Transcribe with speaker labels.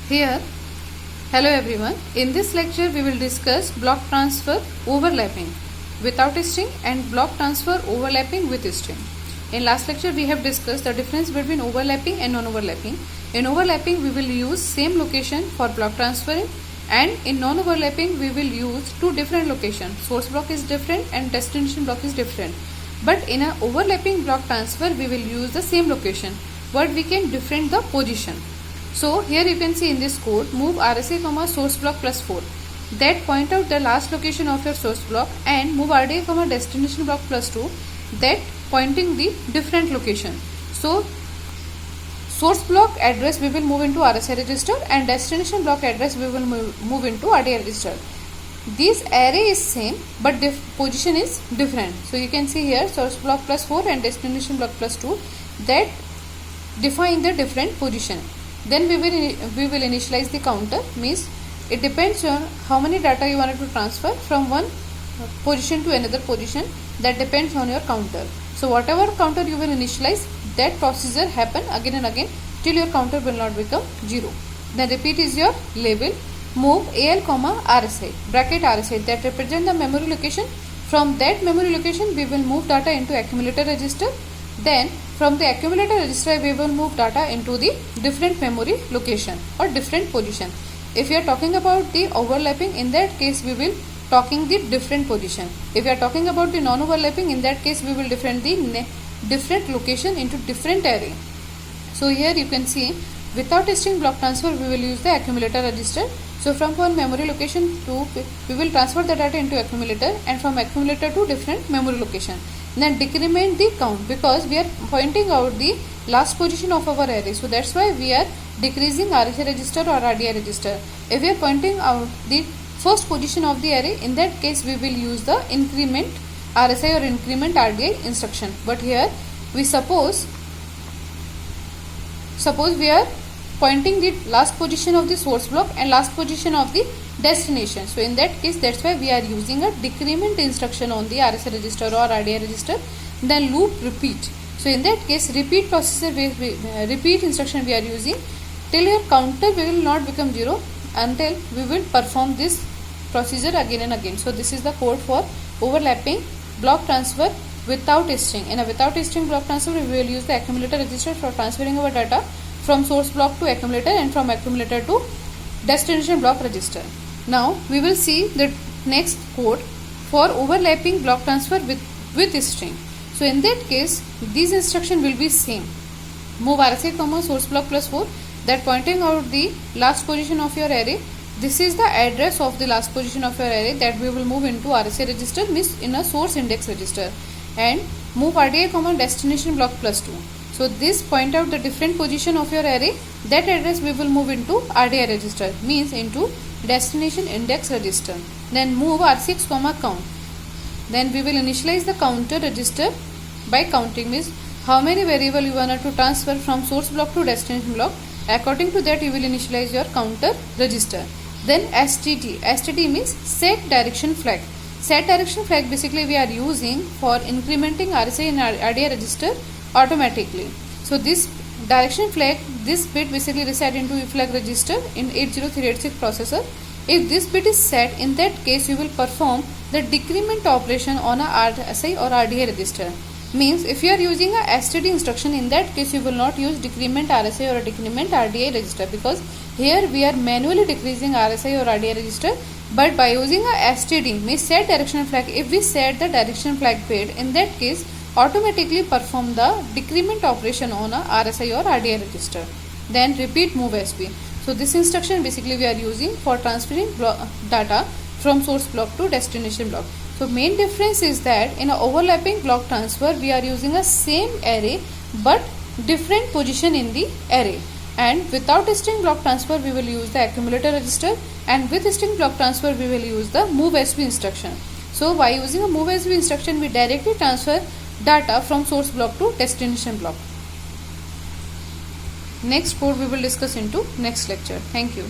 Speaker 1: Here, hello everyone. In this lecture, we will discuss block transfer overlapping without string and block transfer overlapping with string. In last lecture, we have discussed the difference between overlapping and non-overlapping. In overlapping, we will use same location for block transferring, and in non-overlapping, we will use two different locations. Source block is different and destination block is different. But in a overlapping block transfer, we will use the same location, but we can different the position. So here you can see in this code, move RSA comma source block plus 4. That point out the last location of your source block, and move RDA comma destination block plus 2. That pointing the different location. So source block address we will move into RSA register, and destination block address we will move into RDA register. This array is same, but position is different. So you can see here source block plus 4 and destination block plus 2 that define the different position. Then we will initialize the counter, means it depends on how many data you wanted to transfer from one position to another position. That depends on your counter. So whatever counter you will initialize, that procedure happen again and again till your counter will not become 0. Then repeat is your label. Move AL comma RSA bracket RSA that represent the memory location. From that memory location we will move data into accumulator register. Then from the accumulator register we will move data into the different memory location or different position. If we are talking about the overlapping, in that case we will talking the different position. If we are talking about the non-overlapping, in that case we will different the different location into different array. So here you can see without string block transfer we will use the accumulator register. So from one memory location to we will transfer the data into accumulator, and from accumulator to different memory location. Then decrement the count because we are pointing out the last position of our array. So that's why we are decreasing RSA register or RDI register. If we are pointing out the first position of the array, in that case we will use the increment RSI or increment RDI instruction. But here we suppose we are pointing the last position of the source block and last position of the destination. So in that case, that's why we are using a decrement instruction on the RSA register or RDI register. Then loop repeat. So in that case, repeat procedure repeat instruction we are using till your counter will not become 0 until we will perform this procedure again and again. So this is the code for overlapping block transfer without string. In a without string block transfer, we will use the accumulator register for transferring our data from source block to accumulator and from accumulator to destination block register. Now we will see the next code for overlapping block transfer with string. So in that case, these instruction will be same. Move RSA comma source block plus 4, that pointing out the last position of your array. This is the address of the last position of your array that we will move into RSA register, means in a source index register, and move RDA comma destination block plus 2. So this point out the different position of your array. That address we will move into RDI register, means into destination index register. Then move R6 comma count. Then we will initialize the counter register by counting, means how many variable you want to transfer from source block to destination block. According to that you will initialize your counter register. Then STD. STD means set direction flag. Set direction flag basically we are using for incrementing RSA in RDI register automatically. So this direction flag, this bit basically reset into flag register in 80386 processor. If this bit is set, in that case you will perform the decrement operation on a RSI or RDI register. Means if you are using a STD instruction, in that case you will not use decrement RSI or decrement RDI register, because here we are manually decreasing RSI or RDI register. But by using a STD, means set direction flag, if we set the direction flag bit, in that case automatically perform the decrement operation on a RSI or RDI register. Then repeat move SB. So this instruction basically we are using for transferring data from source block to destination block. So main difference is that in a overlapping block transfer we are using a same array but different position in the array. And without string block transfer we will use the accumulator register, and with string block transfer we will use the move SB instruction. So by using a move SB instruction we directly transfer data from source block to destination block. Next code we will discuss into next lecture. Thank you.